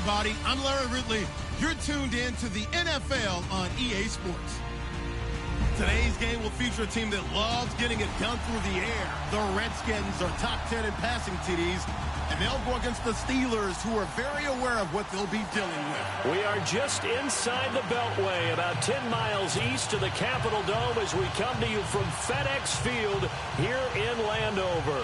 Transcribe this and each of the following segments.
everybody. I'm Larry Ridley. You're tuned in to the NFL on EA Sports. Today's game will feature a team that loves getting it done through the air. The Redskins are top 10 in passing TDs, and they'll go against the Steelers, who are very aware of what they'll be dealing with. We are just inside the Beltway, about 10 miles east of the Capitol Dome as we come to you from FedEx Field here in Landover.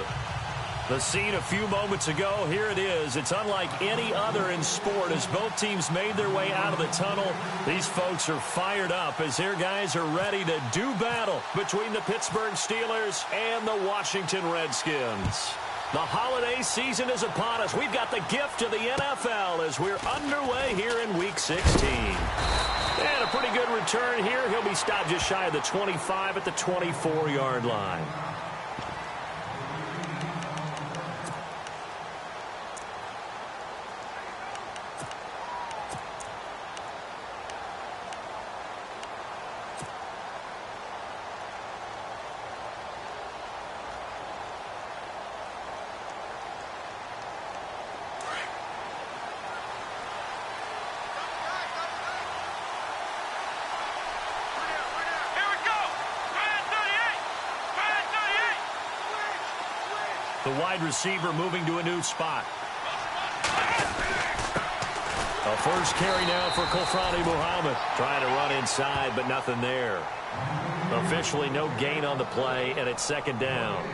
The scene a few moments ago, here it is. It's unlike any other in sport as both teams made their way out of the tunnel. These folks are fired up as their guys are ready to do battle between the Pittsburgh Steelers and the Washington Redskins. The holiday season is upon us. We've got the gift of the NFL as we're underway here in Week 16. And a pretty good return here. He'll be stopped just shy of the 25 at the 24-yard line. The wide receiver moving to a new spot. A first carry now for Kofrani Muhammad. Trying to run inside, but nothing there. Officially no gain on the play, and it's second down.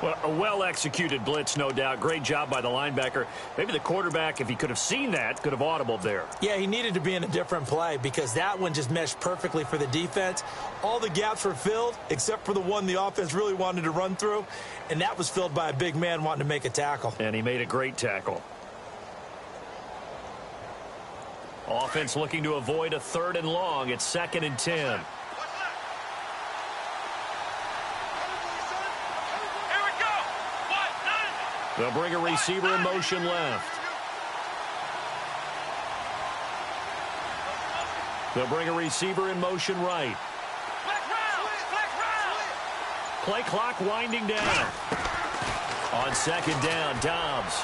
Well, a well-executed blitz, no doubt. Great job by the linebacker. Maybe the quarterback, if he could have seen that, could have audibled there. Yeah, he needed to be in a different play because that one just meshed perfectly for the defense. All the gaps were filled except for the one the offense really wanted to run through, and that was filled by a big man wanting to make a tackle. And he made a great tackle. Offense looking to avoid a 3rd and long. It's 2nd and 10. They'll bring a receiver in motion left. They'll bring a receiver in motion right. Play clock winding down. On 2nd down, Dobbs.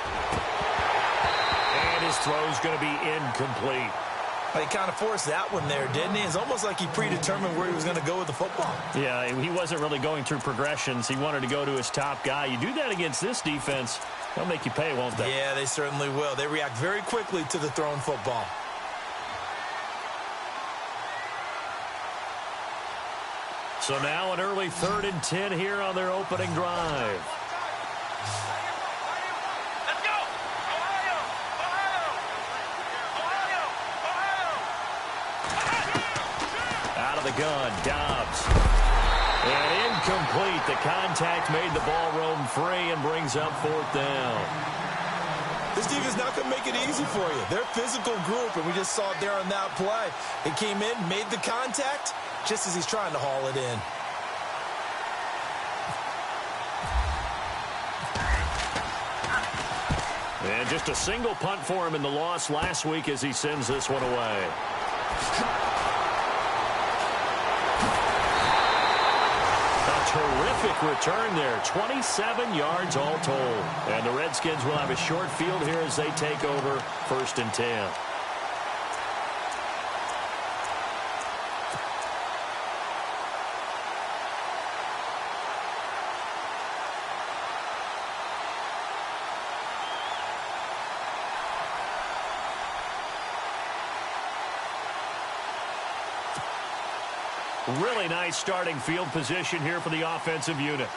And his throw's going to be incomplete. He kind of forced that one there, didn't he? It's almost like he predetermined where he was going to go with the football. Yeah, he wasn't really going through progressions. He wanted to go to his top guy. You do that against this defense, they'll make you pay, won't they? Yeah, they certainly will. They react very quickly to the thrown football. So now an early 3rd and 10 here on their opening drive. Out of the gun, Dobbs. And incomplete. The contact made the ball roam free and brings up 4th down. This defense not going to make it easy for you. They're a physical group, and we just saw it there on that play. They came in, made the contact, just as he's trying to haul it in. And just a single punt for him in the loss last week as he sends this one away. Terrific return there. 27 yards all told. And the Redskins will have a short field here as they take over 1st and 10. Really nice starting field position here for the offensive unit.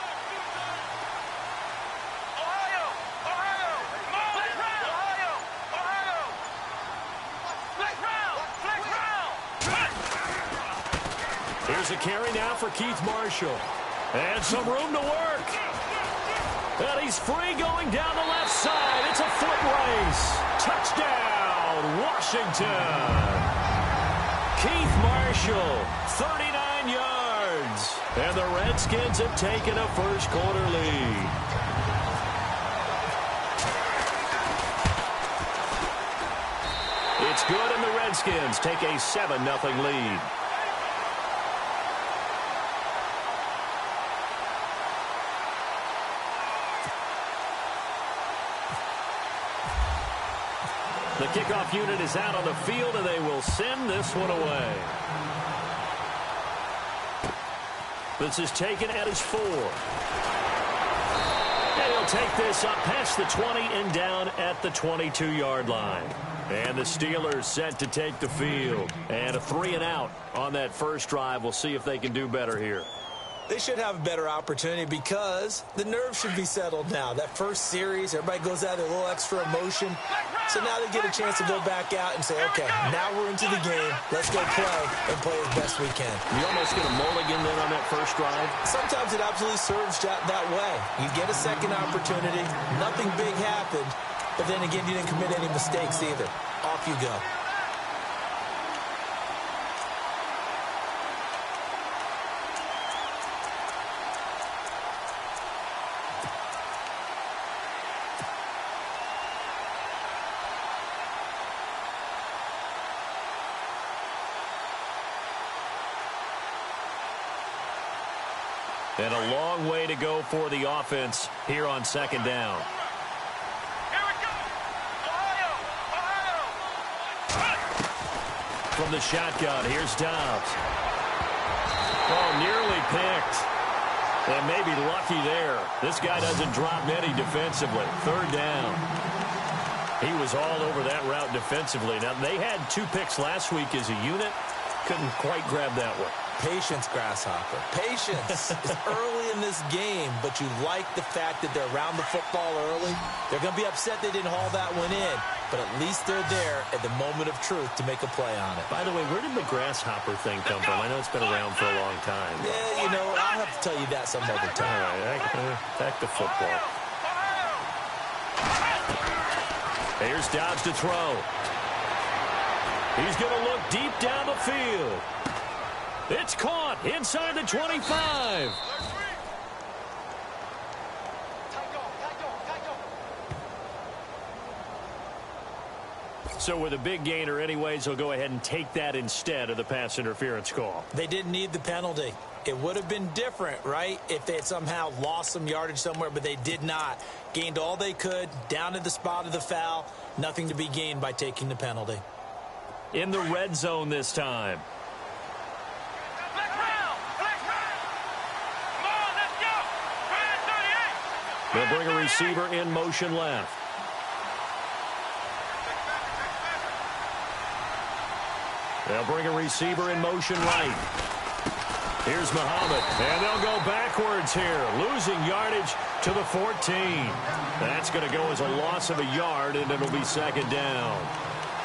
Here's a carry now for Keith Marshall. And some room to work. And he's free going down the left side. It's a foot race. Touchdown, Washington. Keith Marshall, 39 yards. And the Redskins have taken a first-quarter lead. It's good, and the Redskins take a 7-0 lead. The kickoff unit is out on the field, and they will send this one away. This is taken at his 4. And he'll take this up past the 20 and down at the 22-yard line. And the Steelers set to take the field. And a 3-and-out on that first drive. We'll see if they can do better here. They should have a better opportunity because the nerves should be settled now. That first series, everybody goes out with a little extra emotion. So now they get a chance to go back out and say, okay, now we're into the game. Let's go play and play as best we can. You almost get a mulligan then on that first drive? Sometimes it absolutely serves that way. You get a second opportunity. Nothing big happened. But then again, you didn't commit any mistakes either. Off you go. And a long way to go for the offense here on second down. Here we go. Ohio! Ohio! From the shotgun, here's Dobbs. Oh, nearly picked. And maybe lucky there. This guy doesn't drop many defensively. Third down. He was all over that route defensively. Now, they had 2 picks last week as a unit. Couldn't quite grab that one. Patience, Grasshopper. Patience is early in this game, but you like the fact that they're around the football early. They're going to be upset they didn't haul that one in, but at least they're there at the moment of truth to make a play on it. By the way, where did the Grasshopper thing come from? I know it's been around for a long time. Yeah, you know, I'll have to tell you that some other time. All right, back to football. Here's Dobbs to throw. He's going to look deep down the field. It's caught inside the 25. So with a big gainer anyways, he'll go ahead and take that instead of the pass interference call. They didn't need the penalty. It would have been different, right, if they had somehow lost some yardage somewhere, but they did not. Gained all they could, down to the spot of the foul. Nothing to be gained by taking the penalty. In the red zone this time. They'll bring a receiver in motion left. They'll bring a receiver in motion right. Here's Muhammad, and they'll go backwards here, losing yardage to the 14. That's going to go as a loss of a yard, and it'll be second down.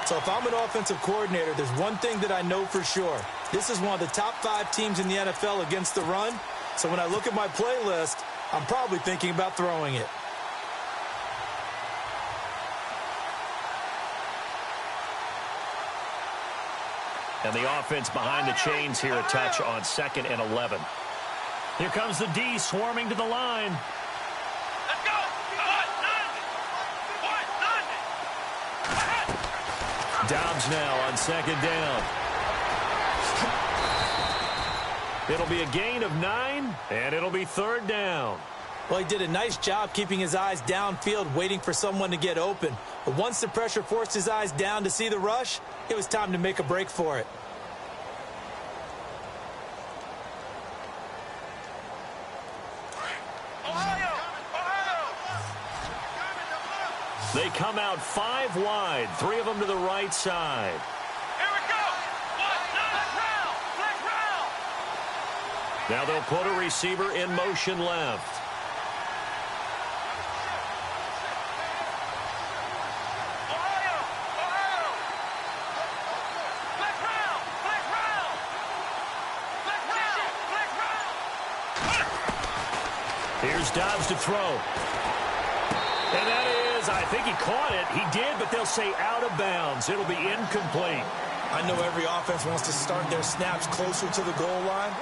So if I'm an offensive coordinator, there's one thing that I know for sure. This is one of the top 5 teams in the NFL against the run. So when I look at my playlist, I'm probably thinking about throwing it. And the offense behind the chains here, a touch on 2nd and 11. Here comes the D swarming to the line. Let's go. Dobbs now on 2nd down. It'll be a gain of 9, and it'll be 3rd down. Well, he did a nice job keeping his eyes downfield, waiting for someone to get open. But once the pressure forced his eyes down to see the rush, it was time to make a break for it. They come out 5 wide, 3 of them to the right side. Here we go. Black round. Now they'll put a receiver in motion left. Ohio. Black round. Here's Dobbs to throw. And that is, I think he caught it. He did, but they'll say out of bounds. It'll be incomplete. I know every offense wants to start their snaps closer to the goal line,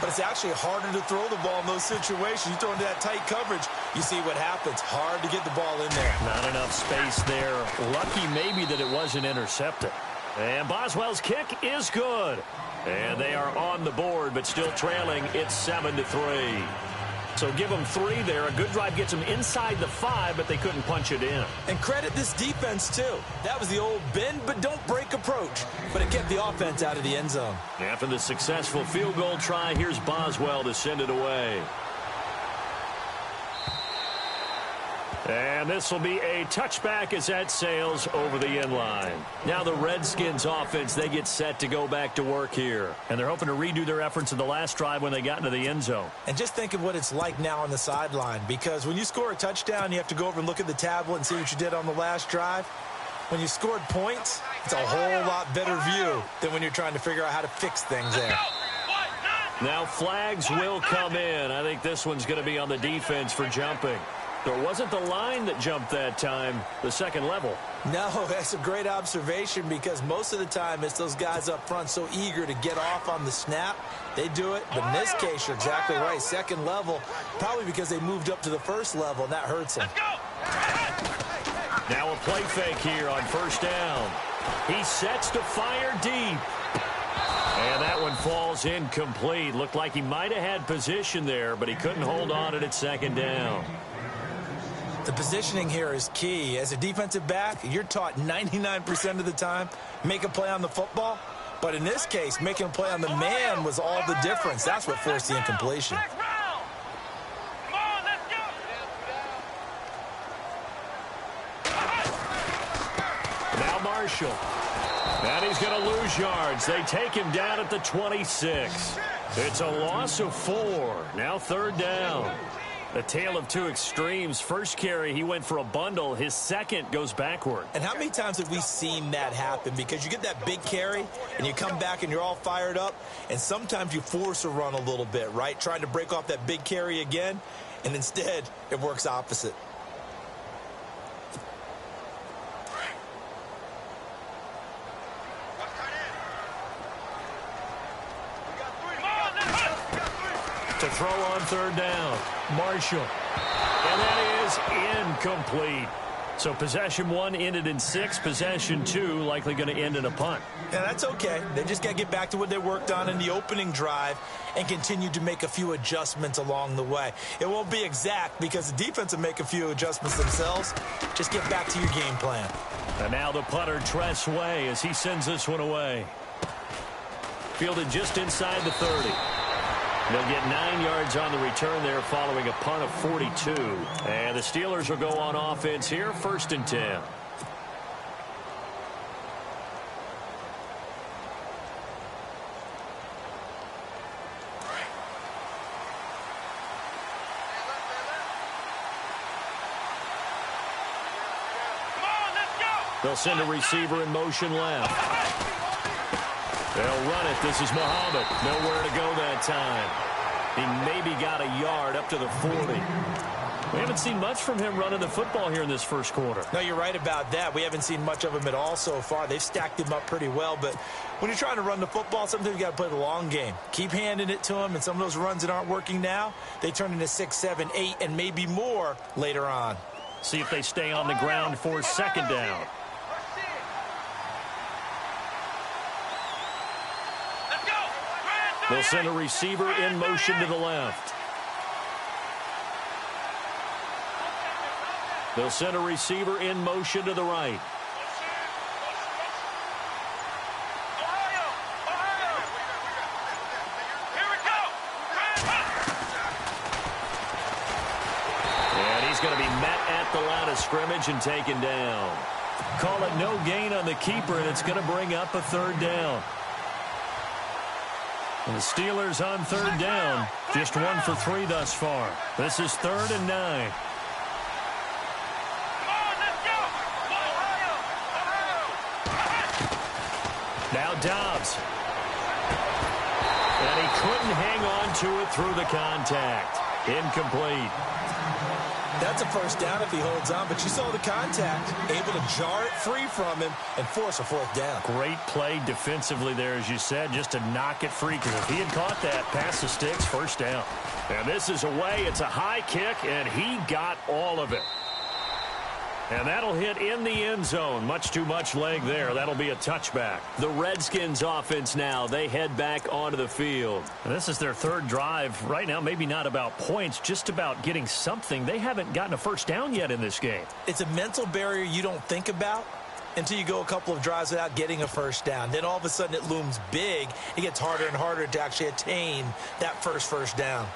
but it's actually harder to throw the ball in those situations. You throw into that tight coverage, you see what happens. Hard to get the ball in there. Not enough space there. Lucky maybe that it wasn't intercepted. And Boswell's kick is good. And they are on the board, but still trailing. It's 7-3. So give them 3 there. A good drive gets them inside the 5, but they couldn't punch it in. And credit this defense, too. That was the old bend but don't break approach. But it kept the offense out of the end zone. After the successful field goal try, here's Boswell to send it away. And this will be a touchback as that sails over the end line. Now the Redskins offense, they get set to go back to work here. And they're hoping to redo their efforts in the last drive when they got into the end zone. And just think of what it's like now on the sideline, because when you score a touchdown, you have to go over and look at the tablet and see what you did on the last drive. When you scored points, it's a whole lot better view than when you're trying to figure out how to fix things there. Now flags will come in. I think this one's going to be on the defense for jumping. There wasn't the line that jumped that time, the second level. No, that's a great observation, because most of the time it's those guys up front so eager to get off on the snap. They do it, but in this case, you're exactly right. Second level, probably because they moved up to the first level, and that hurts them. Now a play fake here on first down. He sets to fire deep. And that one falls incomplete. Looked like he might have had position there, but he couldn't hold on at second down. The positioning here is key. As a defensive back, you're taught 99% of the time, make a play on the football. But in this case, making a play on the man was all the difference. That's what forced the incompletion. Now Marshall. And he's going to lose yards. They take him down at the 26. It's a loss of 4. Now third down. The tale of two extremes. First carry, he went for a bundle. His second goes backward. And how many times have we seen that happen? Because you get that big carry, and you come back and you're all fired up, and sometimes you force a run a little bit, right? Trying to break off that big carry again, and instead it works opposite. To throw on third down, Marshall. And that is incomplete. So possession 1 ended in 6. Possession 2 likely going to end in a punt. Yeah, that's okay. They just got to get back to what they worked on in the opening drive and continue to make a few adjustments along the way. It won't be exact because the defense will make a few adjustments themselves. Just get back to your game plan. And now the punter, Tress Way, as he sends this one away. Fielded just inside the 30. They'll get 9 yards on the return there following a punt of 42. And the Steelers will go on offense here, 1st and 10. They'll send a receiver in motion left. They'll run it. This is Muhammad. Nowhere to go that time. He maybe got a yard up to the 40. We haven't seen much from him running the football here in this first quarter. No, you're right about that. We haven't seen much of him at all so far. They've stacked him up pretty well. But when you're trying to run the football, sometimes you got to play the long game. Keep handing it to him, and some of those runs that aren't working now, they turn into 6, 7, 8, and maybe more later on. See if they stay on the ground for second down. They'll send a receiver in motion to the left. They'll send a receiver in motion to the right. And he's going to be met at the line of scrimmage and taken down. Call it no gain on the keeper, and it's going to bring up a third down. And the Steelers on third down, just 1 for 3 thus far. This is 3rd and 9. Now Dobbs. And he couldn't hang on to it through the contact. Incomplete. That's a first down if he holds on, but you saw the contact, able to jar it free from him and force a 4th down. Great play defensively there, as you said, just to knock it free, because if he had caught that, past the sticks, 1st down. And this is away. It's a high kick, and he got all of it. And that'll hit in the end zone. Much too much leg there. That'll be a touchback. The Redskins offense now. They head back onto the field. And this is their third drive. Right now, maybe not about points, just about getting something. They haven't gotten a first down yet in this game. It's a mental barrier you don't think about until you go a couple of drives without getting a first down. Then all of a sudden it looms big. It gets harder and harder to actually attain that first down.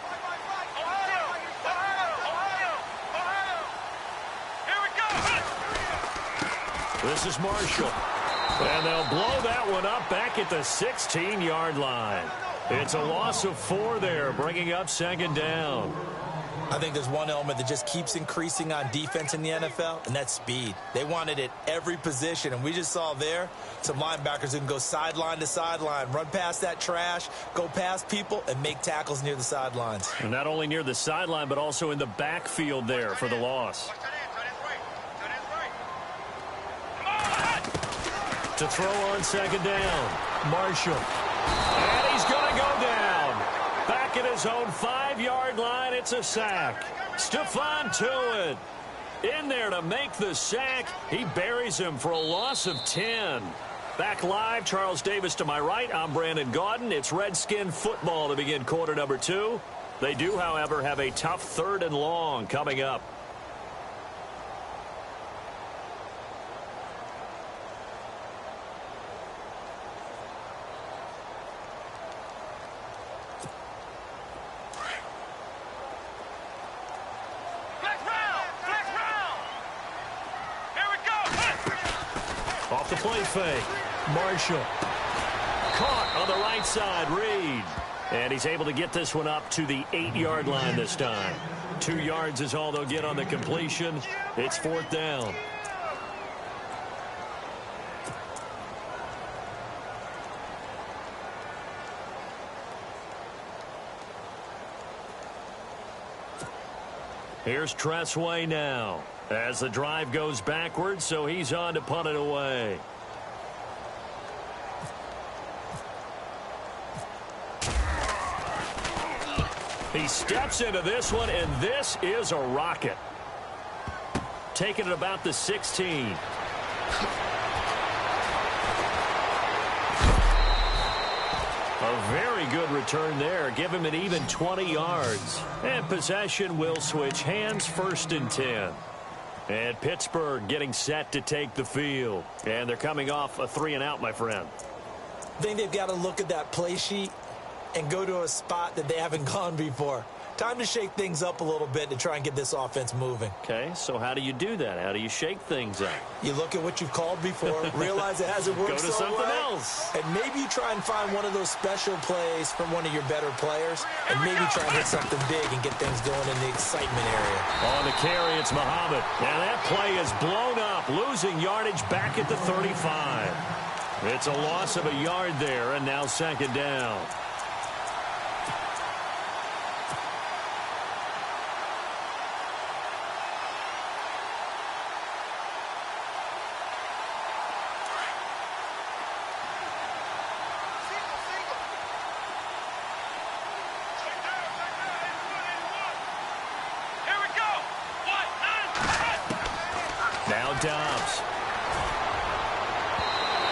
This is Marshall. And they'll blow that one up back at the 16-yard line. It's a loss of 4 there, bringing up second down. I think there's one element that just keeps increasing on defense in the NFL, and that's speed. They want it at every position, and we just saw there some linebackers who can go sideline to sideline, run past that trash, go past people, and make tackles near the sidelines. And not only near the sideline, but also in the backfield there for the loss. To throw on second down, Marshall. And he's going to go down. Back at his own 5-yard line, it's a sack. Stephon Tuitt in there to make the sack. He buries him for a loss of 10. Back live, Charles Davis to my right. I'm Brandon Gaudin. It's Redskin football to begin quarter number 2. They do, however, have a tough 3rd and long coming up. Off the play fake. Marshall. Caught on the right side. Reed. And he's able to get this one up to the 8-yard line this time. 2 yards is all they'll get on the completion. It's 4th down. Here's Tressway now as the drive goes backwards, so he's on to punt it away. He steps into this one, and this is a rocket. Taking it about the 16. A very good return there. Give him an even 20 yards. And possession will switch hands, 1st and 10. And Pittsburgh getting set to take the field. And they're coming off a 3-and-out, my friend. I think they've got to look at that play sheet and go to a spot that they haven't gone before. Time to shake things up a little bit to try and get this offense moving. Okay, so how do you do that? How do you shake things up? You look at what you've called before, realize it hasn't worked so well. Go to something else. And maybe you try and find one of those special plays from one of your better players, and maybe try and hit something big and get things going in the excitement area. On the carry, it's Muhammad. And that play is blown up, losing yardage back at the 35. It's a loss of a yard there, and now second down. Dobbs.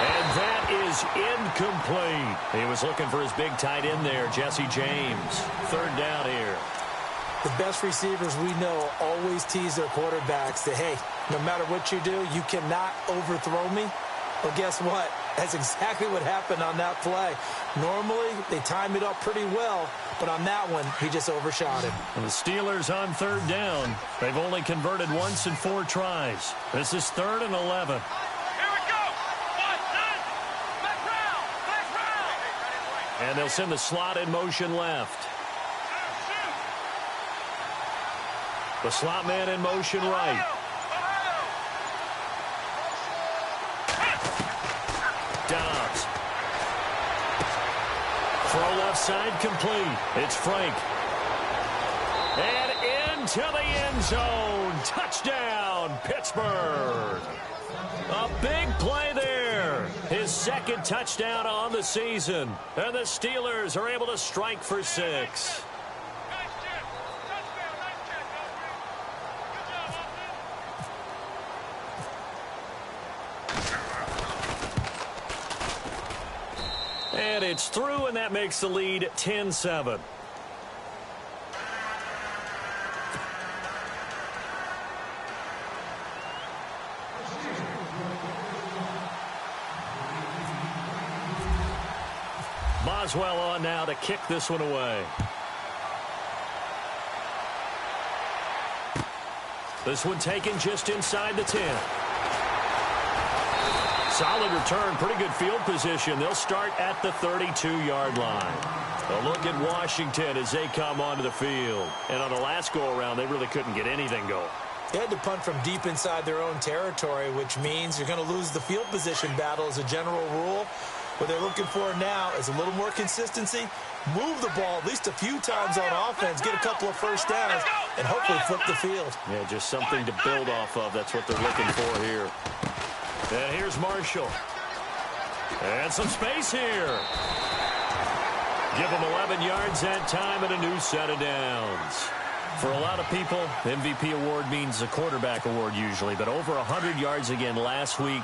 And that is incomplete. He was looking for his big tight end there, Jesse James. 3rd down here. The best receivers we know always tease their quarterbacks that, hey, no matter what you do, you cannot overthrow me. Well, guess what? That's exactly what happened on that play. Normally, they time it up pretty well, but on that one, he just overshot him. And the Steelers on 3rd down. They've only converted once in 4 tries. This is 3rd and 11. Here we go. Back round. And they'll send the slot in motion left. The slot man in motion right. Dobbs. Throw left side complete. It's Frank. And into the end zone. Touchdown, Pittsburgh. A big play there. His 2nd touchdown on the season. And the Steelers are able to strike for 6. It's through, and that makes the lead 10-7. Boswell on now to kick this one away. This one taken just inside the 10. Solid return, pretty good field position. They'll start at the 32-yard line. A look at Washington as they come onto the field. And on the last go-around, they really couldn't get anything going. They had to punt from deep inside their own territory, which means you're going to lose the field position battle as a general rule. What they're looking for now is a little more consistency, move the ball at least a few times on offense, get a couple of first downs, and hopefully flip the field. Yeah, just something to build off of. That's what they're looking for here. And here's Marshall. And some space here. Give them 11 yards that time and a new set of downs. For a lot of people, MVP award means a quarterback award usually, but over 100 yards again last week.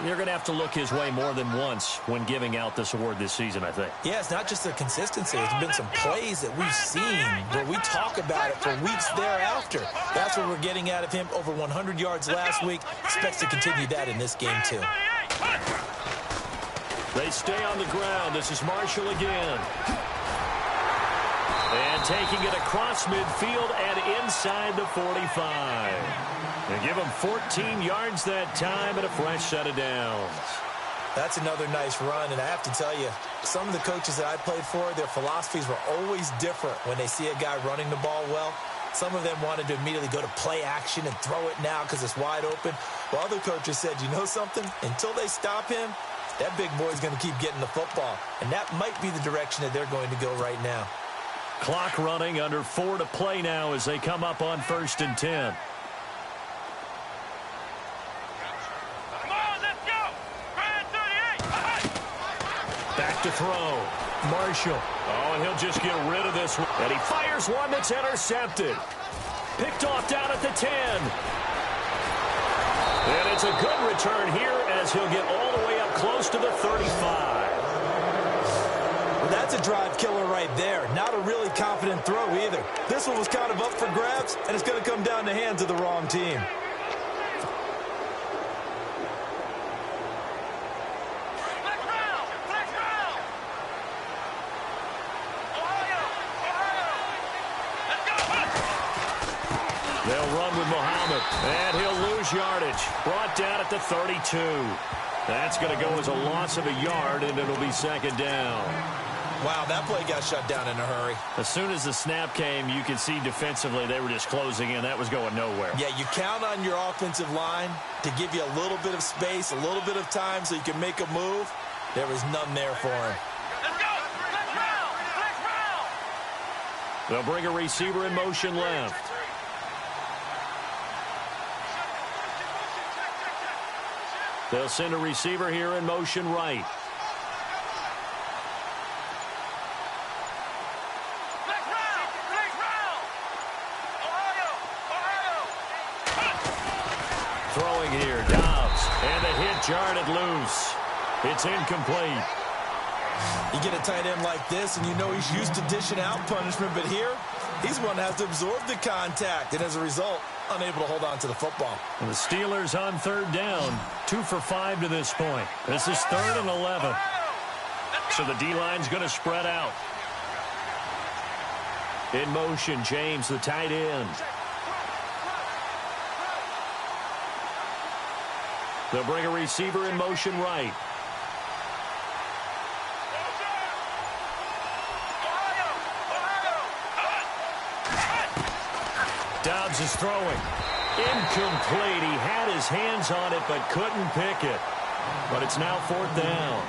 They're going to have to look his way more than once when giving out this award this season, I think. Yeah, it's not just the consistency. There's been some plays that we've seen where we talk about it for weeks thereafter. That's what we're getting out of him. Over 100 yards last week. Expects to continue that in this game, too. They stay on the ground. This is Marshall again. And taking it across midfield and inside the 45. And give them 14 yards that time and a fresh set of downs. That's another nice run, and I have to tell you, some of the coaches that I played for, their philosophies were always different when they see a guy running the ball well. Some of them wanted to immediately go to play action and throw it now because it's wide open. While other coaches said, you know something? Until they stop him, that big boy's going to keep getting the football. And that might be the direction that they're going to go right now. Clock running, under 4 to play now as they come up on 1st and 10. Back to throw. Marshall. Oh, and he'll just get rid of this one. And he fires one that's intercepted. Picked off down at the 10. And it's a good return here as he'll get all the way up close to the 35. Well, that's a drive killer right there. Not a really confident throw either. This one was kind of up for grabs, and it's going to come down the hands of the wrong team. They'll run with Muhammad, and he'll lose yardage. Brought down at the 32. That's going to go as a loss of a yard, and it'll be 2nd down. Wow, that play got shut down in a hurry. As soon as the snap came, you could see defensively they were just closing in. That was going nowhere. Yeah, you count on your offensive line to give you a little bit of space, a little bit of time so you can make a move. There was none there for him. Let's go! Flex round! Flex round! They'll bring a receiver in motion left. They'll send a receiver here in motion right. Flex round! Flex round! Ohio! Ohio! Throwing here, Dobbs. And the hit jarred it loose. It's incomplete. You get a tight end like this, and you know he's used to dishing out punishment, but here, he's one that has to absorb the contact, and as a result, unable to hold on to the football. And the Steelers on 3rd down, 2 for 5 to this point. This is 3rd and 11. So the D-line's going to spread out. In motion, James, the tight end. They'll bring a receiver in motion right. Dobbs is throwing. Incomplete. He had his hands on it but couldn't pick it. But it's now 4th down.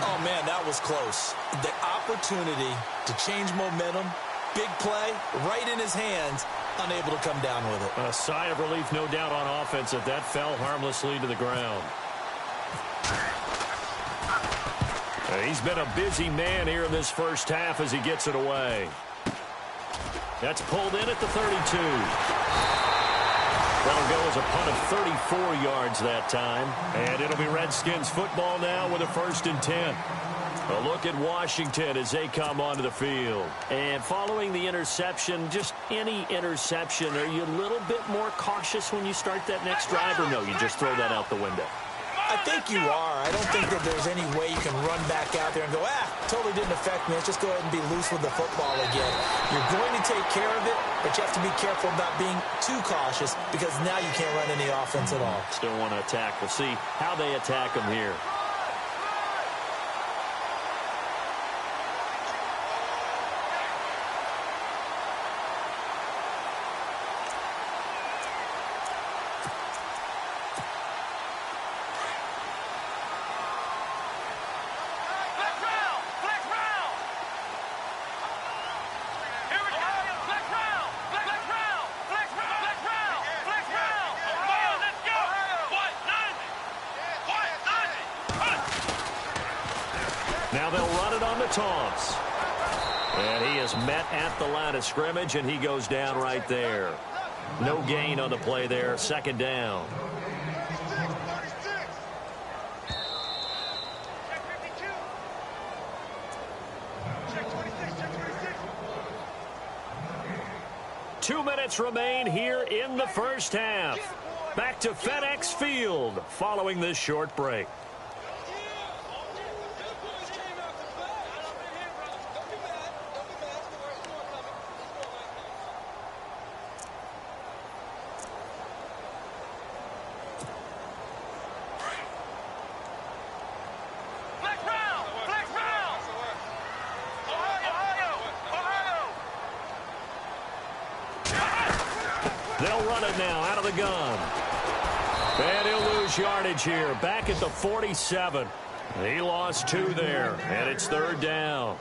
Oh, man, that was close. The opportunity to change momentum, big play, right in his hands, unable to come down with it. A sigh of relief, no doubt, on offense if that fell harmlessly to the ground. He's been a busy man here in this first half as he gets it away. That's pulled in at the 32. That'll go as a punt of 34 yards that time. And it'll be Redskins football now with a 1st and 10. A look at Washington as they come onto the field. And following the interception, just any interception, are you a little bit more cautious when you start that next drive, or no, you just throw that out the window? I think you are. I don't think that there's any way you can run back out there and go, totally didn't affect me. Let's just go ahead and be loose with the football again. You're going to take care of it, but you have to be careful about being too cautious because now you can't run any offense at all. Still want to attack. We'll see how they attack them here. Now they'll run it on the toss. And he is met at the line of scrimmage, and he goes down right there. No gain on the play there. Second down. Check 26. 2 minutes remain here in the first half. Back to FedEx Field following this short break. They'll run it now out of the gun. And he'll lose yardage here. Back at the 47. He lost 2 there, and it's third down.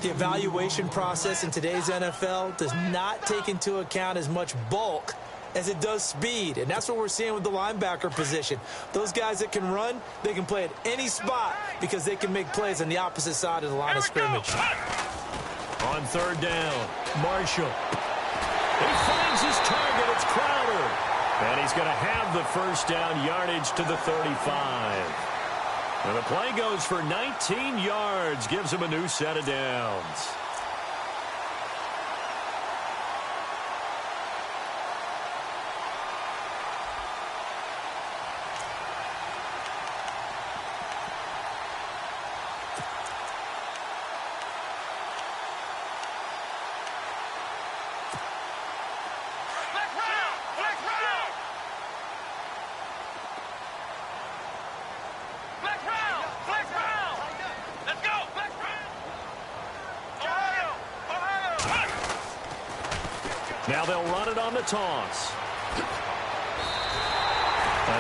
The evaluation process in today's NFL does not take into account as much bulk as it does speed, and that's what we're seeing with the linebacker position. Those guys that can run, they can play at any spot because they can make plays on the opposite side of the line of scrimmage. On third down, Marshall. He finds his target. It's Crowder. And he's going to have the first down yardage to the 35. And the play goes for 19 yards. Gives him a new set of downs. Now they'll run it on the toss.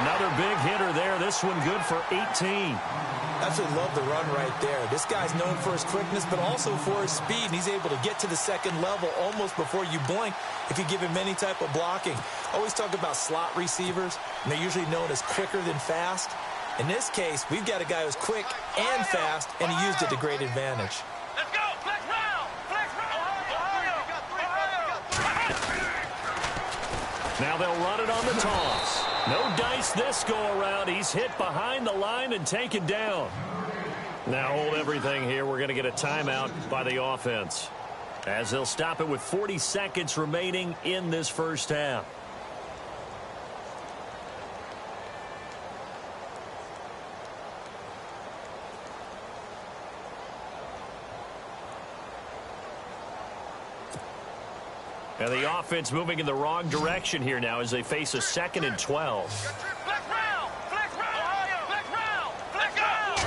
Another big hitter there. This one good for 18. Absolutely love the run right there. This guy's known for his quickness, but also for his speed. And he's able to get to the second level almost before you blink if you give him any type of blocking. Always talk about slot receivers, and they're usually known as quicker than fast. In this case, we've got a guy who's quick and fast, and he used it to great advantage. Let's go! Flex round! Flex round! Ohio! Now they'll run it on the toss. No dice this go-around. He's hit behind the line and taken down. Now hold everything here. We're going to get a timeout by the offense, as they'll stop it with 40 seconds remaining in this first half. And the offense moving in the wrong direction here now as they face a 2nd and 12. Flex round! Flex round! Ohio! Flex round! Flex round!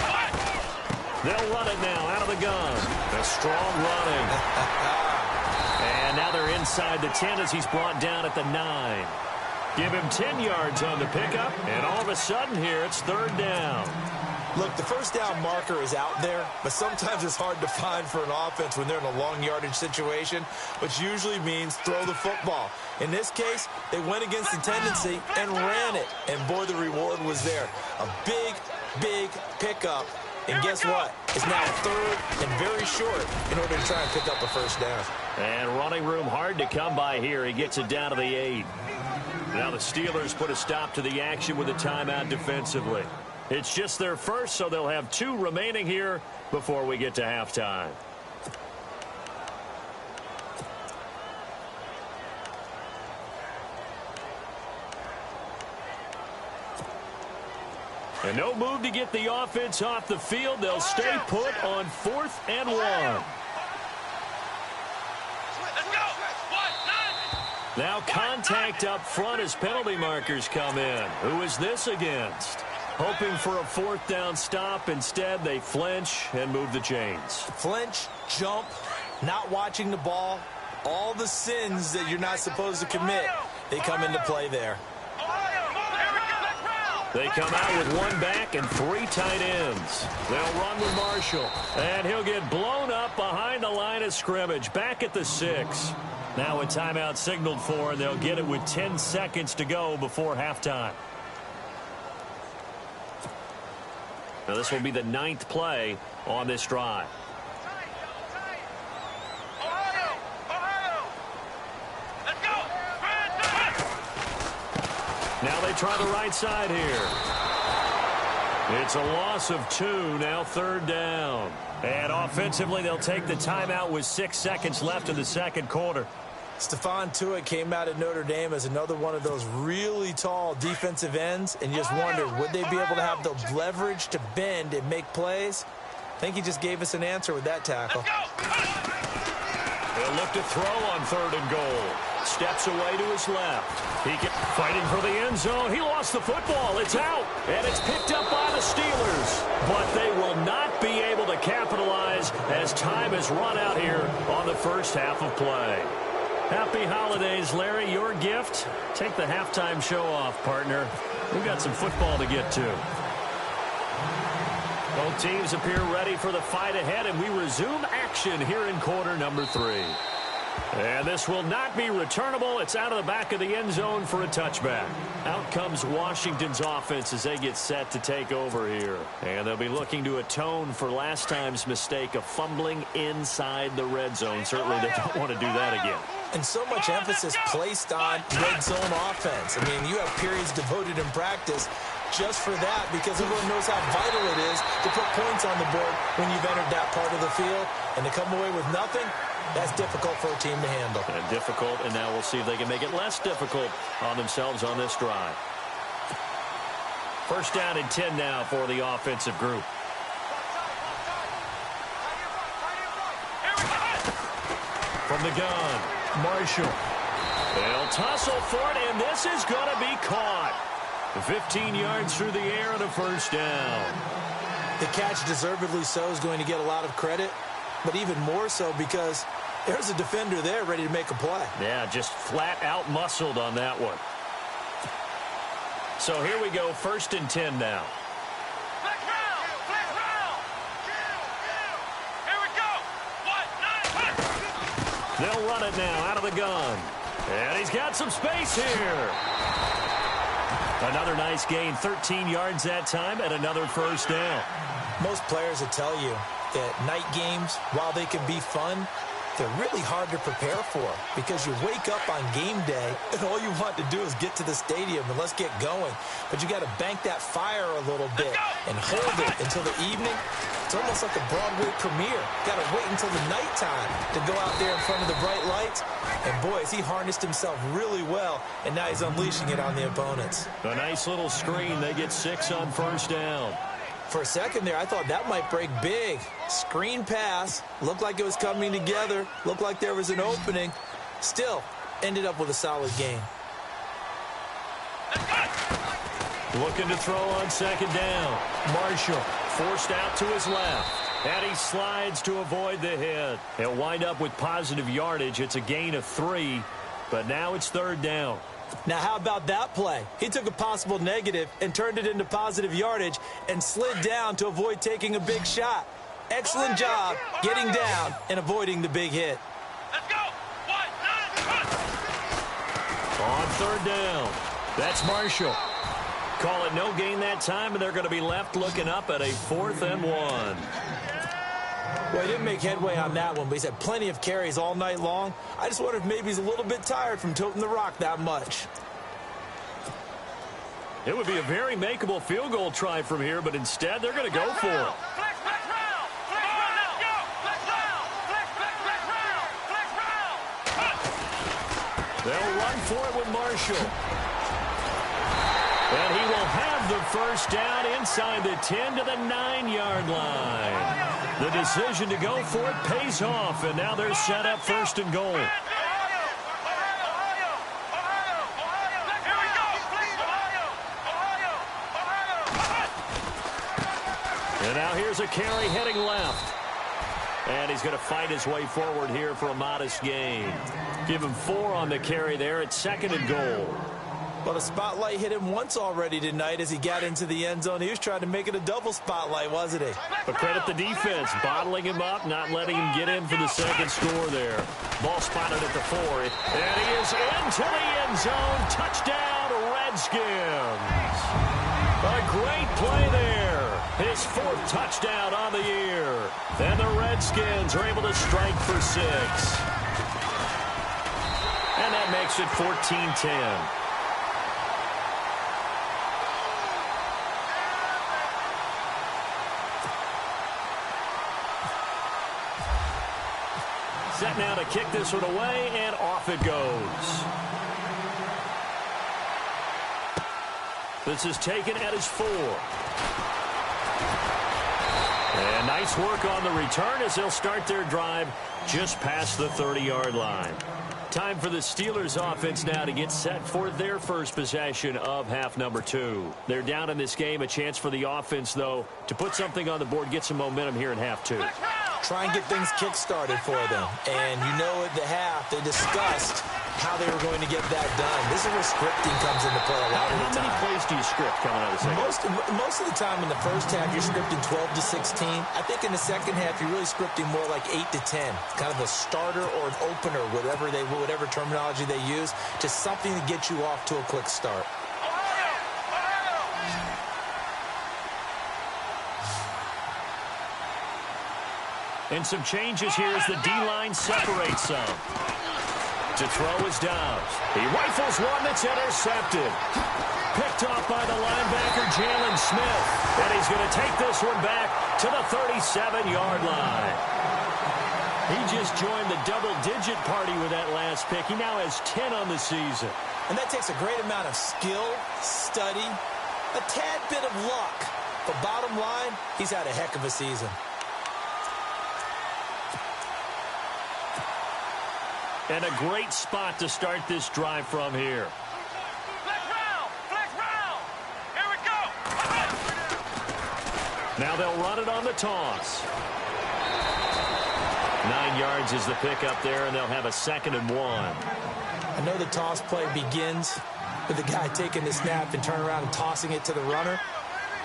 They'll run it now out of the gun. A strong running. And now they're inside the 10 as he's brought down at the 9. Give him 10 yards on the pickup, and all of a sudden here it's third down. Look, the first down marker is out there, but sometimes it's hard to find for an offense when they're in a long yardage situation, which usually means throw the football. In this case, they went against the tendency and ran it, and boy, the reward was there. A big, big pickup, and guess what? It's now third and very short in order to try and pick up a first down. And running room hard to come by here. He gets it down to the 8. Now the Steelers put a stop to the action with a timeout defensively. It's just their first, so they'll have 2 remaining here before we get to halftime. And no move to get the offense off the field. They'll stay put on 4th and 1. Now contact up front as penalty markers come in. Who is this against? Hoping for a 4th down stop. Instead, they flinch and move the chains. Flinch, jump, not watching the ball. All the sins that you're not supposed to commit, they come into play there. They come out with 1 back and 3 tight ends. They'll run with Marshall. And he'll get blown up behind the line of scrimmage. Back at the 6. Now a timeout signaled for, and they'll get it with 10 seconds to go before halftime. Now this will be the 9th play on this drive. Now they try the right side here. It's a loss of 2, now 3rd down. And offensively, they'll take the timeout with 6 seconds left in the second quarter. Stephon Tuitt came out of Notre Dame as another one of those really tall defensive ends, and you just wondered, would they be able to have the leverage to bend and make plays? I think he just gave us an answer with that tackle. They'll look to throw on 3rd and goal. Steps away to his left. Fighting for the end zone. He lost the football. It's out. And it's picked up by the Steelers. But they will not be able to capitalize as time has run out here on the first half of play. Happy holidays, Larry. Your gift? Take the halftime show off, partner. We've got some football to get to. Both teams appear ready for the fight ahead, and we resume action here in quarter number 3. And this will not be returnable. It's out of the back of the end zone for a touchback. Out comes Washington's offense as they get set to take over here. And they'll be looking to atone for last time's mistake of fumbling inside the red zone. Certainly they don't want to do that again. And so much emphasis placed on red zone offense. I mean, you have periods devoted in practice just for that, because everyone knows how vital it is to put points on the board when you've entered that part of the field. And to come away with nothing, that's difficult for a team to handle. And difficult, and now we'll see if they can make it less difficult on themselves on this drive. 1st down and 10 now for the offensive group. From the gun, Marshall. They'll tussle for it, and this is going to be caught. 15 yards through the air and a 1st down. The catch, deservedly so, is going to get a lot of credit, but even more so because there's a defender there ready to make a play. Yeah, just flat out muscled on that one. So here we go, 1st and 10 now. Flex round! Flex round! Here we go! 1, 9, 1. They'll run it now out of the gun. And he's got some space here. Another nice gain, 13 yards that time, and another 1st down. Most players will tell you that night games, while they can be fun, they're really hard to prepare for because you wake up on game day and all you want to do is get to the stadium and let's get going. But you got to bank that fire a little bit and hold it until the evening. It's almost like a Broadway premiere. Got to wait until the nighttime to go out there in front of the bright lights. And boy, has he harnessed himself really well, and now he's unleashing it on the opponents. A nice little screen. They get 6 on 1st down. For a second there, I thought that might break big. Screen pass. Looked like it was coming together. Looked like there was an opening. Still, ended up with a solid game. Looking to throw on 2nd down. Marshall forced out to his left. And he slides to avoid the hit. He'll wind up with positive yardage. It's a gain of 3, but now it's 3rd down. Now, how about that play? He took a possible negative and turned it into positive yardage and slid down to avoid taking a big shot. Excellent job getting down and avoiding the big hit. Let's go! 1, 9, 1. On 3rd down, that's Marshall. Call it no gain that time, and they're going to be left looking up at a 4th and 1. Well, he didn't make headway on that one, but he's had plenty of carries all night long. I just wonder if maybe he's a little bit tired from toting the rock that much. It would be a very makeable field goal try from here, but instead they're going to go for it. They'll run for it with Marshall. And he will have the first down inside the 10 to the 9-yard line. The decision to go for it pays off, and now they're set up first and goal. And now here's a carry heading left. And he's going to fight his way forward here for a modest gain. Give him 4 on the carry there at second and goal. Well, the spotlight hit him once already tonight as he got into the end zone. He was trying to make it a double spotlight, wasn't he? But credit the defense, bottling him up, not letting him get in for the second score there. Ball spotted at the 4. And he is into the end zone. Touchdown, Redskins. A great play there. His 4th touchdown on the year. And the Redskins are able to strike for 6. And that makes it 14-10. Set now to kick this one away, and off it goes. This is taken at his 4. And nice work on the return as they'll start their drive just past the 30-yard line. Time for the Steelers offense now to get set for their first possession of half number 2. They're down in this game. A chance for the offense, though, to put something on the board, get some momentum here in half 2. Try and get things kick-started for them. And you know at the half, they discussed how they were going to get that done. This is where scripting comes into play a lot of the time. How many plays do you script coming out of the second? Most of the time in the first half, you're scripting 12 to 16. I think in the second half, you're really scripting more like 8 to 10. Kind of a starter or an opener, whatever terminology they use, just something to get you off to a quick start. And some changes here as the D-line separates some. To throw is Dobbs. He rifles one that's intercepted. Picked off by the linebacker, Jalen Smith. And he's going to take this one back to the 37-yard line. He just joined the double-digit party with that last pick. He now has 10 on the season. And that takes a great amount of skill, study, a tad bit of luck. But bottom line, he's had a heck of a season. And a great spot to start this drive from here. Flex round. Here we go. Now they'll run it on the toss. 9 yards is the pickup there, and they'll have a 2nd and 1. I know the toss play begins with the guy taking the snap and turning around and tossing it to the runner.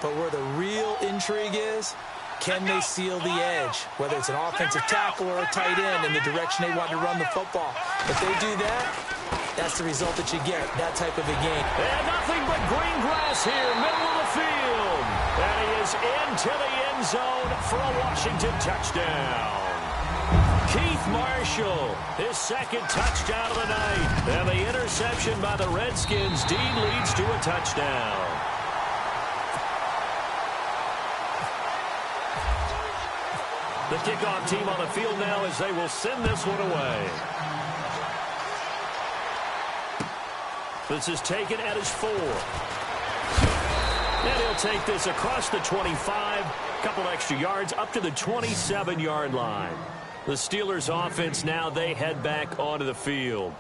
But where the real intrigue is, can they seal the edge, whether it's an offensive tackle or a tight end in the direction they want to run the football? If they do that, that's the result that you get, that type of a game. And nothing but green grass here, middle of the field. And he is into the end zone for a Washington touchdown. Keith Marshall, his 2nd touchdown of the night. And the interception by the Redskins deed leads to a touchdown. The kickoff team on the field now as they will send this one away. This is taken at his 4. And he'll take this across the 25, couple extra yards up to the 27-yard line. The Steelers offense now, they head back onto the field.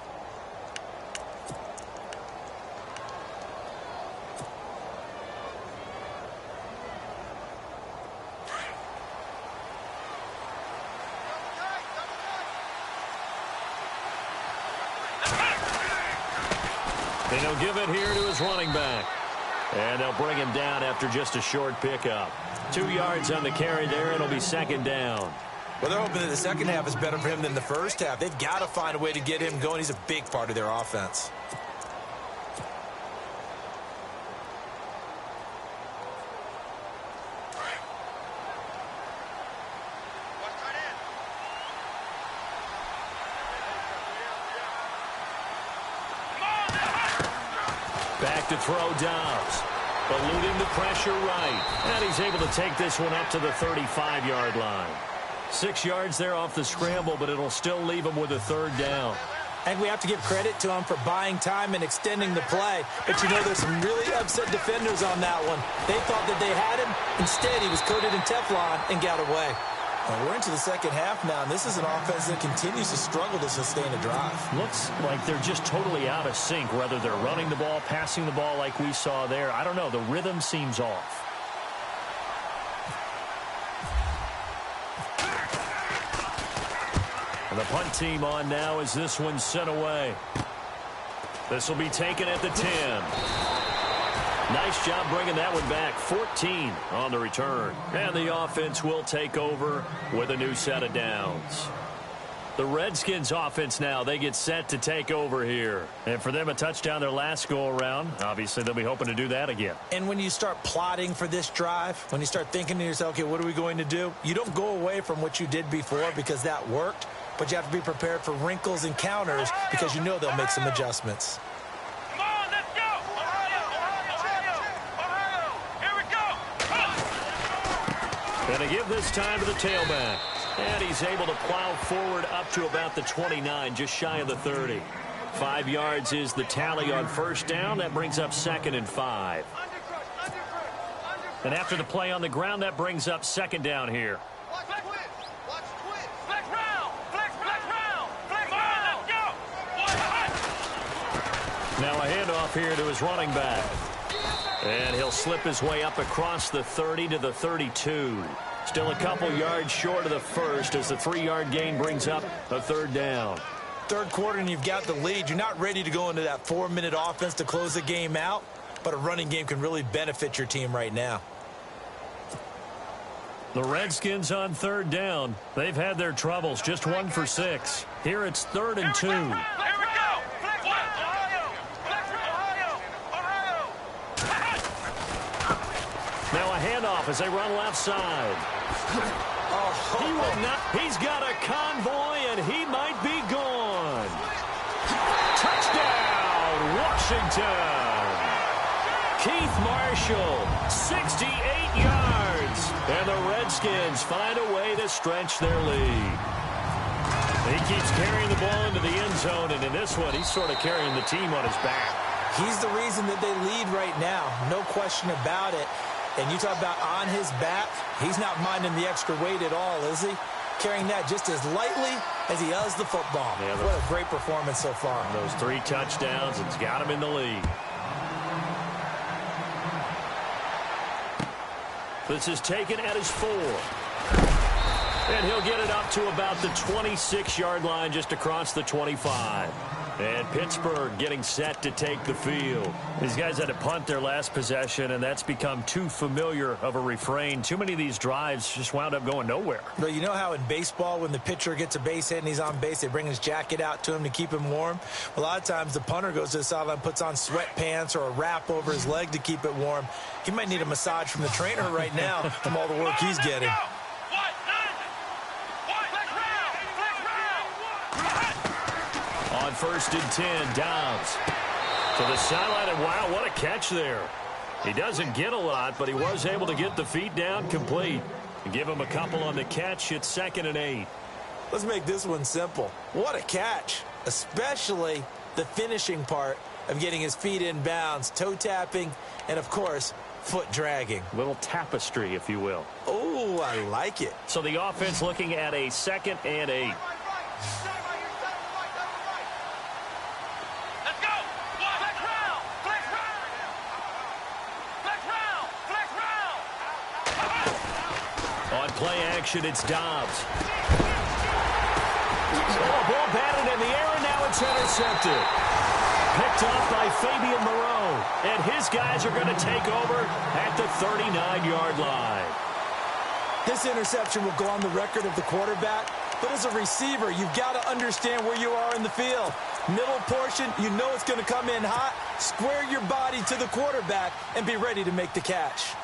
And he'll give it here to his running back. And they'll bring him down after just a short pickup. 2 yards on the carry there. It'll be 2nd down. Well, they're hoping that the second half is better for him than the first half. They've got to find a way to get him going. He's a big part of their offense. Back to throw Dobbs. eluding the pressure right. And he's able to take this one up to the 35-yard line. 6 yards there off the scramble, but it'll still leave him with a third down. I think we have to give credit to him for buying time and extending the play. But, you know, there's some really upset defenders on that one. They thought that they had him. Instead, he was coated in Teflon and got away. Well, we're into the second half now, and this is an offense that continues to struggle to sustain a drive. Looks like they're just totally out of sync, whether they're running the ball, passing the ball like we saw there. I don't know. The rhythm seems off. And the punt team on now as this one's sent away. This will be taken at the 10. Nice job bringing that one back. 14 on the return. And the offense will take over with a new set of downs. The Redskins offense now, they get set to take over here. And for them, a touchdown their last go-around. Obviously, they'll be hoping to do that again. And when you start plotting for this drive, when you start thinking to yourself, okay, what are we going to do? You don't go away from what you did before because that worked. But you have to be prepared for wrinkles and counters because you know they'll make some adjustments. Come on, let's go! Ohio! Here we go! Going to give this time to the tailback. And he's able to plow forward up to about the 29, just shy of the 30. 5 yards is the tally on first down. That brings up 2nd and 5. And after the play on the ground, that brings up 2nd down here. Now a handoff here to his running back. And he'll slip his way up across the 30 to the 32. Still a couple yards short of the first as the 3-yard gain brings up a third down. Third quarter and you've got the lead. You're not ready to go into that 4-minute offense to close the game out, but a running game can really benefit your team right now. The Redskins on third down. They've had their troubles, just 1 for 6. Here it's 3rd and 2. Now a handoff as they run left side. He will not. He's got a convoy, and he might be gone. Touchdown, Washington. Keith Marshall, 68 yards. And the Redskins find a way to stretch their lead. He keeps carrying the ball into the end zone, and in this one, he's sort of carrying the team on his back. He's the reason that they lead right now. No question about it. And you talk about on his back, he's not minding the extra weight at all, is he? Carrying that just as lightly as he does the football. Yeah, what a great performance so far. Those 3 touchdowns, it's got him in the lead. This is taken at his 4. And he'll get it up to about the 26-yard line, just across the 25. And Pittsburgh getting set to take the field. These guys had to punt their last possession, and that's become too familiar of a refrain. Too many of these drives just wound up going nowhere. But you know how in baseball, when the pitcher gets a base hit and he's on base, they bring his jacket out to him to keep him warm? A lot of times the punter goes to the sideline, puts on sweatpants or a wrap over his leg to keep it warm. He might need a massage from the trainer right now from all the work he's getting. On 1st and 10, Downs to the sideline, and wow, what a catch there. He doesn't get a lot, but he was able to get the feet down complete. And give him a couple on the catch. It's 2nd and 8. Let's make this one simple. What a catch, especially the finishing part of getting his feet in bounds, toe tapping, and of course, foot dragging. Little tapestry, if you will. Oh, I like it. So the offense looking at a 2nd and 8. Play action, it's Dobbs. Oh, ball batted in the air, and now it's intercepted. Picked off by Fabian Moreau. And his guys are going to take over at the 39-yard line. This interception will go on the record of the quarterback, but as a receiver, you've got to understand where you are in the field. Middle portion, you know it's going to come in hot. Square your body to the quarterback and be ready to make the catch.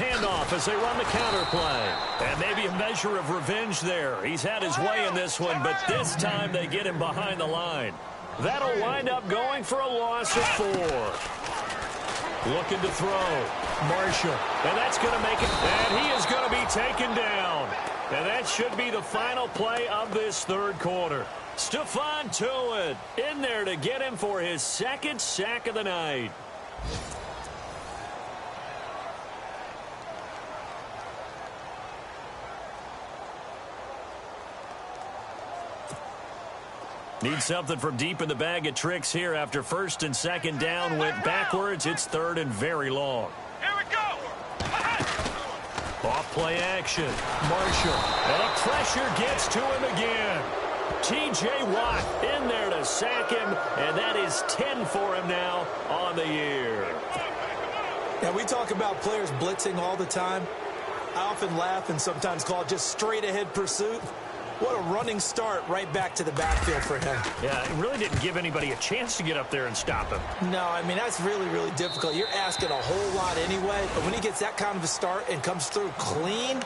handoff as they run the counter play. And maybe a measure of revenge there. He's had his way in this one, but this time they get him behind the line. That'll wind up going for a loss of 4. Looking to throw. Marshall. And that's going to make it. And he is going to be taken down. And that should be the final play of this third quarter. Stephon Tuitt in there to get him for his second sack of the night. Need something from deep in the bag of tricks here after first and second down went backwards. It's third and very long. Here we go. Off play action. Marshall. And the pressure gets to him again. T.J. Watt in there to sack him, and that is 10 for him now on the year. Now, we talk about players blitzing all the time. I often laugh and sometimes call it just straight-ahead pursuit. What a running start right back to the backfield for him. Yeah, it really didn't give anybody a chance to get up there and stop him. No, I mean, that's really, really difficult. You're asking a whole lot anyway, but when he gets that kind of a start and comes through clean,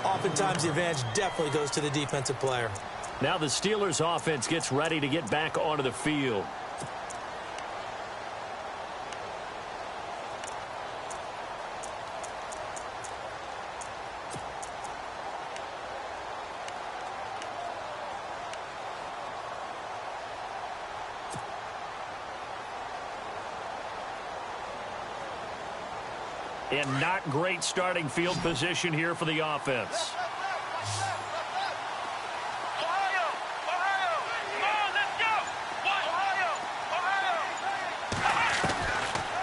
oftentimes the advantage definitely goes to the defensive player. Now the Steelers offense gets ready to get back onto the field. And not great starting field position here for the offense.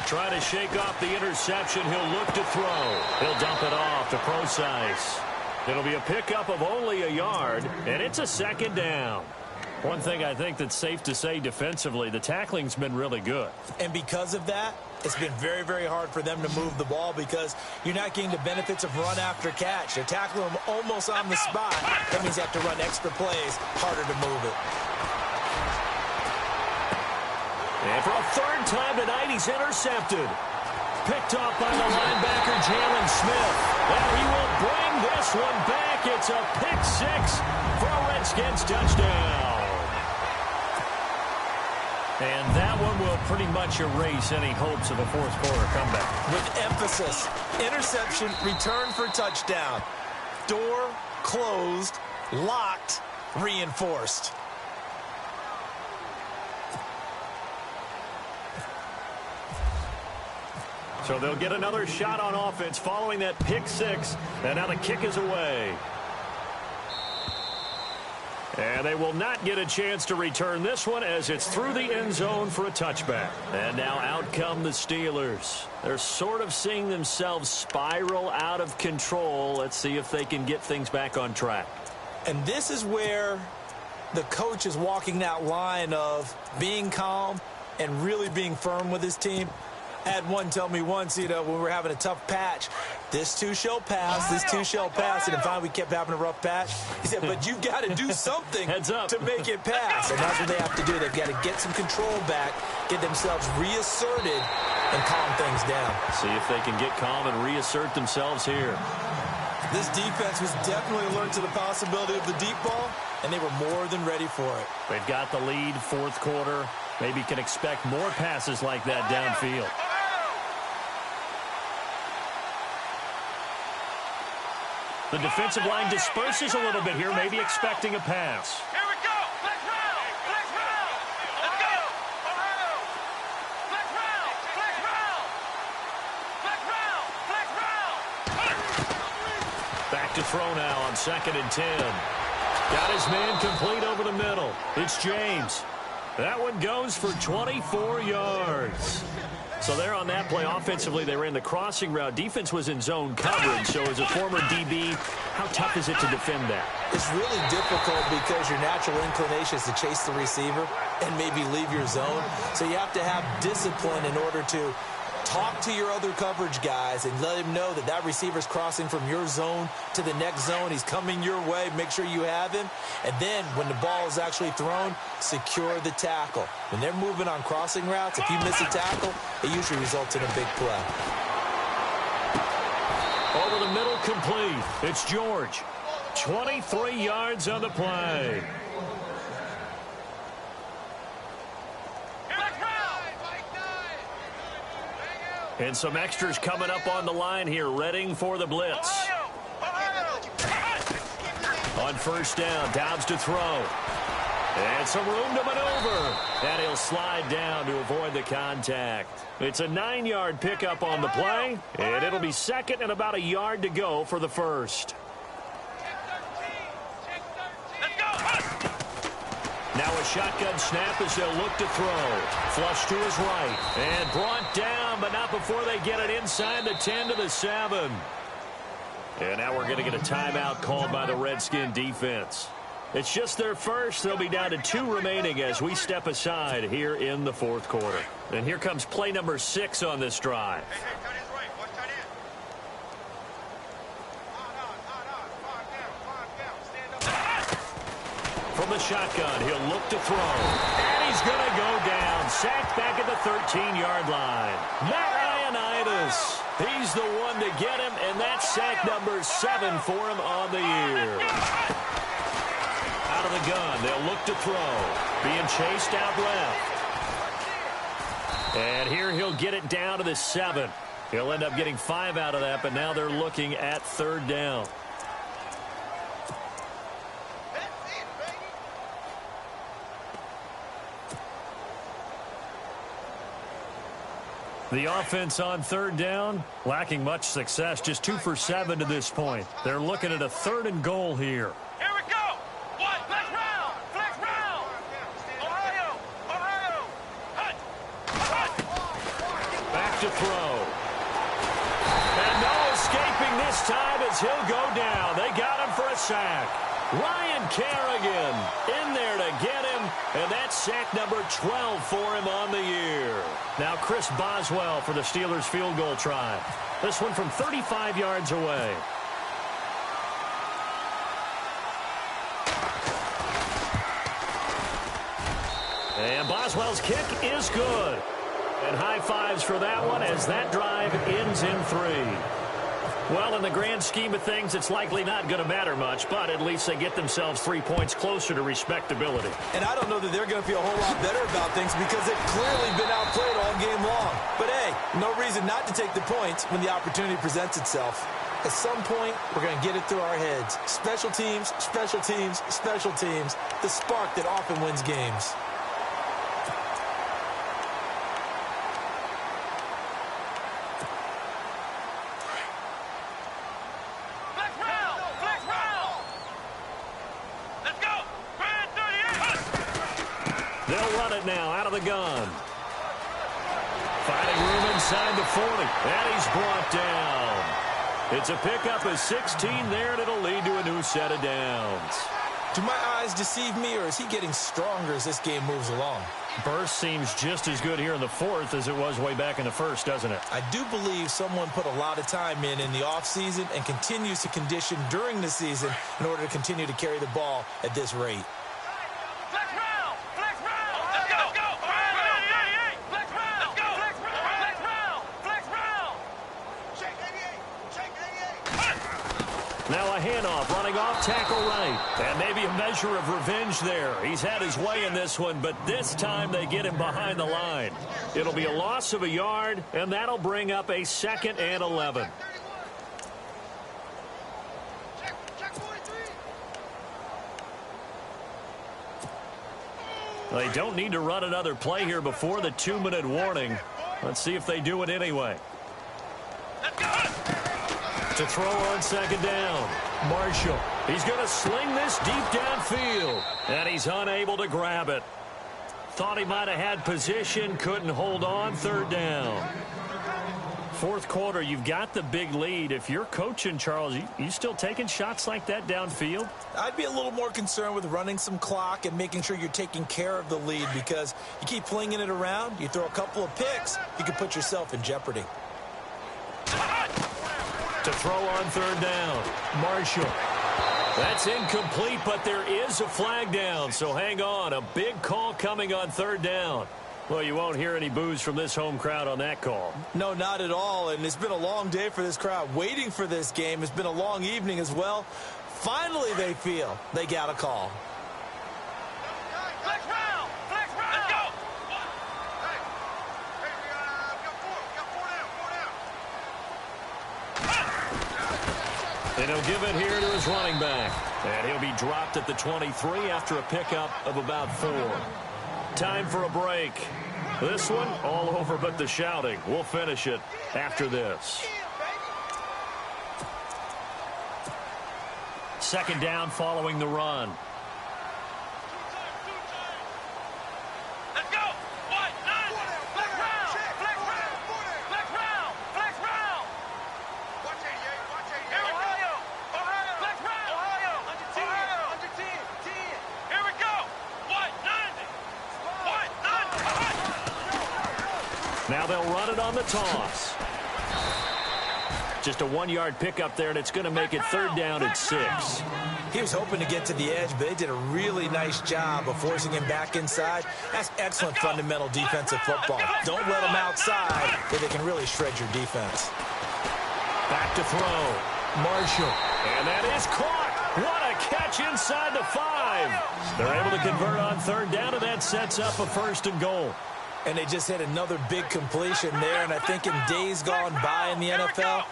Trying to shake off the interception. He'll look to throw. He'll dump it off to Procise. It'll be a pickup of only a yard, and it's a second down. One thing I think that's safe to say defensively, the tackling's been really good. And because of that, it's been very, very hard for them to move the ball because you're not getting the benefits of run after catch. They're tackling them almost on the spot. That means you have to run extra plays, harder to move it. And for a third time tonight, he's intercepted. Picked off by the linebacker, Jalen Smith. And he will bring this one back. It's a pick 6 for a Redskins touchdown. And that one will pretty much erase any hopes of a fourth quarter comeback. With emphasis, interception, return for touchdown. Door closed, locked, reinforced. So they'll get another shot on offense following that pick 6. And now the kick is away. And they will not get a chance to return this one as it's through the end zone for a touchback. And now out come the Steelers. They're sort of seeing themselves spiral out of control. Let's see if they can get things back on track. And this is where the coach is walking that line of being calm and really being firm with his team. I had one tell me once, when we were having a tough patch, this too shall pass, this too shall pass. And finally we kept having a rough patch. He said, but you've got to do something to make it pass. And that's what they have to do. They've got to get some control back, get themselves reasserted, and calm things down. See if they can get calm and reassert themselves here. This defense was definitely alert to the possibility of the deep ball, and they were more than ready for it. They've got the lead, fourth quarter. Maybe can expect more passes like that downfield. The defensive line disperses a little bit here, maybe expecting a pass. Here we go. Flex round. Flex round. Let's go. Flex round. Flex round. Flex round. Flex round. Back to throw now on 2nd and 10. Got his man complete over the middle. It's James. That one goes for 24 yards. So there on that play, offensively, they ran the crossing route. Defense was in zone coverage. So as a former DB, how tough is it to defend that? It's really difficult because your natural inclination is to chase the receiver and maybe leave your zone. So you have to have discipline in order to talk to your other coverage guys and let him know that that receiver's crossing from your zone to the next zone. He's coming your way. Make sure you have him. And then when the ball is actually thrown, secure the tackle. When they're moving on crossing routes, if you miss a tackle, it usually results in a big play. Over the middle, complete. It's George. 23 yards on the play. And some extras coming up on the line here, readying for the blitz. On first down, Dobbs to throw. And some room to maneuver. And he'll slide down to avoid the contact. It's a 9-yard pickup on the play. And it'll be second and about a yard to go for the first. Now a shotgun snap as they'll look to throw. Flush to his right. And brought down, but not before they get it inside the 10 to the 7. And now we're going to get a timeout called by the Redskin defense. It's just their first. They'll be down to 2 remaining as we step aside here in the fourth quarter. And here comes play number 6 on this drive. From the shotgun, he'll look to throw. And he's going to go down. Sacked back at the 13-yard line. Matt Ioannidis. He's the one to get him, and that's sack number 7 for him on the year. Out of the gun, they'll look to throw. Being chased out left. And here he'll get it down to the 7. He'll end up getting 5 out of that, but now they're looking at third down. The offense on third down, lacking much success, just 2 for 7 to this point. They're looking at a 3rd and goal here. Here we go. What? Flex round. Flex round. Ohio. Ohio. Hut. Hut. Back to throw. And no escaping this time as he'll go down. They got him for a sack. Ryan Kerrigan in there to get him, and that's sack number 12 for him on the year. Now Chris Boswell for the Steelers field goal try. This one from 35 yards away. And Boswell's kick is good. And high fives for that one as that drive ends in 3. Well, in the grand scheme of things, it's likely not going to matter much, but at least they get themselves 3 points closer to respectability. And I don't know that they're going to feel a whole lot better about things because they've clearly been outplayed all game long. But, hey, no reason not to take the points when the opportunity presents itself. At some point, we're going to get it through our heads. Special teams, special teams, special teams. The spark that often wins games. Now out of the gun. Finding room inside the 40. And he's brought down. It's a pickup of 16 there, and it'll lead to a new set of downs. Do my eyes deceive me, or is he getting stronger as this game moves along? Burst seems just as good here in the fourth as it was way back in the first, doesn't it? I do believe someone put a lot of time in the offseason and continues to condition during the season in order to continue to carry the ball at this rate. Now a handoff, running off tackle right. And maybe a measure of revenge there. He's had his way in this one, but this time they get him behind the line. It'll be a loss of a yard, and that'll bring up a 2nd and 11. They don't need to run another play here before the 2-minute warning. Let's see if they do it anyway. To throw on 2nd down. Marshall. He's going to sling this deep downfield. And he's unable to grab it. Thought he might have had position. Couldn't hold on. 3rd down. Fourth quarter, you've got the big lead. If you're coaching, Charles, you still taking shots like that downfield? I'd be a little more concerned with running some clock and making sure you're taking care of the lead, because you keep flinging it around, you throw a couple of picks, you can put yourself in jeopardy. To throw on 3rd down. Marshall. That's incomplete, but there is a flag down, so hang on. A big call coming on 3rd down. Well, you won't hear any boos from this home crowd on that call. No, not at all. And it's been a long day for this crowd waiting for this game. It's been a long evening as well. Finally, they feel they got a call. Flex round! Flex round! Let's go! Hey, we got four. And he'll give it here to his running back. And he'll be dropped at the 23 after a pickup of about 4. Time for a break. This one, all over but the shouting. We'll finish it after this. Second down following the run. Let's go! One, nine! Flex round! Flex round! Flex round! Flex round! Watch 88, watch 88. Here we go! Ohio! Flex round! Ohio! Under 10! Under 10! 10! Here we go! 190! 190! Now they'll run it on the toss. Just a 1-yard pickup there, and it's going to make it third down at 6. He was hoping to get to the edge, but they did a really nice job of forcing him back inside. That's excellent fundamental defensive football. Don't let him outside, or they can really shred your defense. Back to throw. Marshall. And that is caught. What a catch inside the 5. They're able to convert on third down, and that sets up a 1st and goal. And they just had another big completion there, and I think in days gone by in the NFL,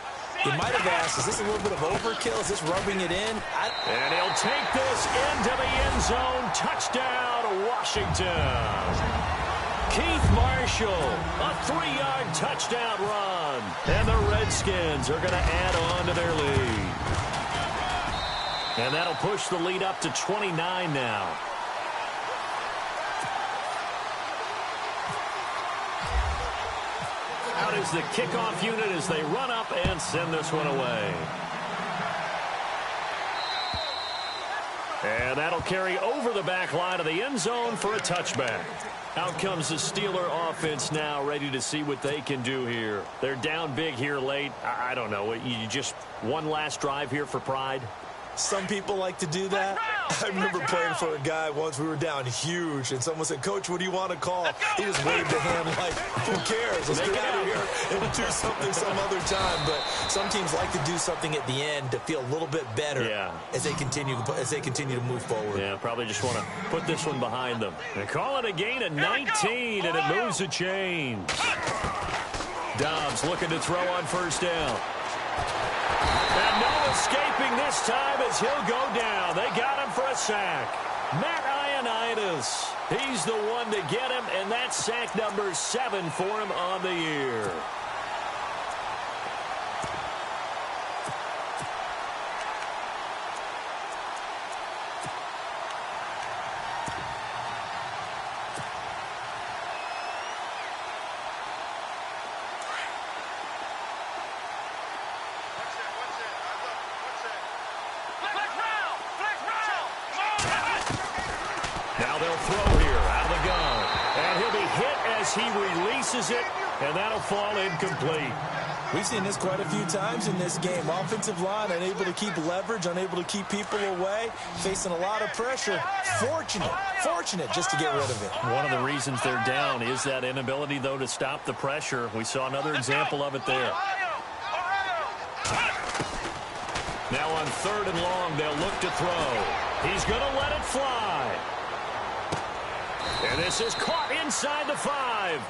you might have asked, is this a little bit of overkill? Is this rubbing it in? And he'll take this into the end zone. Touchdown, Washington. Keith Marshall, a 3-yard touchdown run. And the Redskins are going to add on to their lead. And that'll push the lead up to 29 now. Out is the kickoff unit as they run up and send this one away. And that'll carry over the back line of the end zone for a touchback. Out comes the Steeler offense now, ready to see what they can do here. They're down big here late. I don't know. You just one last drive here for pride? Some people like to do that. I remember playing for a guy once. We were down huge, and someone said, "Coach, what do you want to call?" He just waved a hand like, "Who cares? Let's get out of here and do something some other time." But some teams like to do something at the end to feel a little bit better as they continue to move forward. Yeah, probably just want to put this one behind them. They call it a gain of 19, and it moves the chains. Dobbs looking to throw on first down. And no escaping this time as he'll go down. They got him for a sack. Matt Ioannidis. He's the one to get him, and that's sack number 7 for him on the year. He releases it, and that'll fall incomplete. We've seen this quite a few times in this game. Offensive line unable to keep leverage, unable to keep people away, facing a lot of pressure. Fortunate just to get rid of it. One of the reasons they're down is that inability, though, to stop the pressure. We saw another example of it there. Now on 3rd and long, they'll look to throw. He's going to let it fly. And this is caught inside the 5.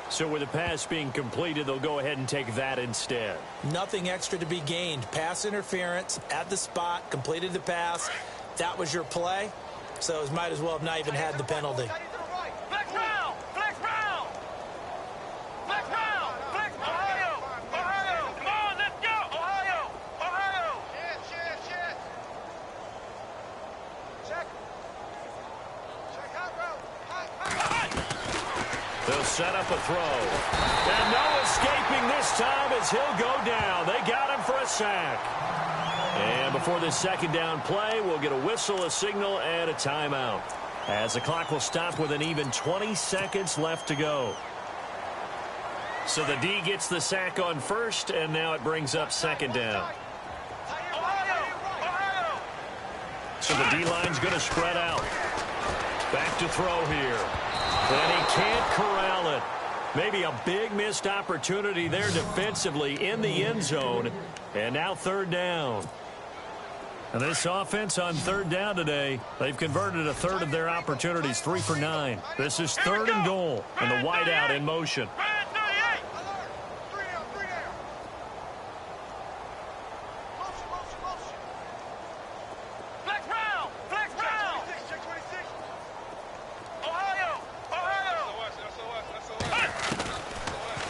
So with the pass being completed, they'll go ahead and take that instead. Nothing extra to be gained. Pass interference at the spot, completed the pass. That was your play. So it might as well have not even had the penalty. Flex round! Flex round! Flex round! Flex Ohio! Ohio! Come on, let's go! Ohio! Ohio! Shit! Check. They'll set up a throw. And no escaping this time as he'll go down. They got him for a sack. And before this second down play, we'll get a whistle, a signal, and a timeout. As the clock will stop with an even 20 seconds left to go. So the D gets the sack on first, and now it brings up second down. So the D-line's going to spread out. Back to throw here. And he can't corral it. Maybe a big missed opportunity there defensively in the end zone. And now third down. And this offense on third down today, they've converted a third of their opportunities, 3 for 9. This is third and goal, and the wideout in motion.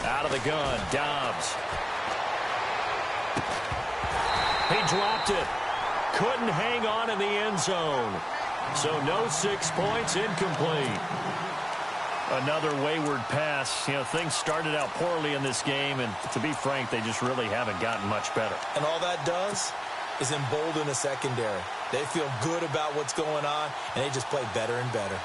Out of the gun, Dobbs. He dropped it. Couldn't hang on in the end zone. So no 6 points, incomplete. Another wayward pass. You know, things started out poorly in this game, and to be frank, they just really haven't gotten much better. And all that does is embolden the secondary. They feel good about what's going on, and they just play better and better.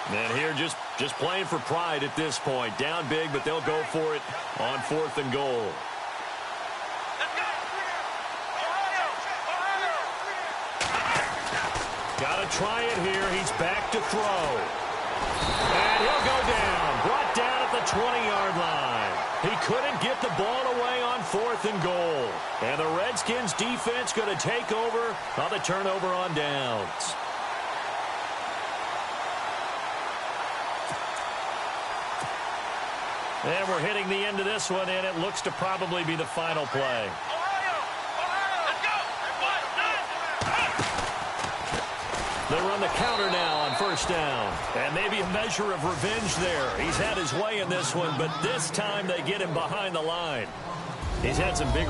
And here just playing for pride at this point. Down big, but they'll go for it on 4th and goal. Got to try it here. He's back to throw. And he'll go down. Brought down at the 20-yard line. He couldn't get the ball away on 4th and goal. And the Redskins defense going to take over on the turnover on downs. And we're hitting the end of this one, and it looks to probably be the final play. They run the counter now on first down. And maybe a measure of revenge there. He's had his way in this one, but this time they get him behind the line. He's had some big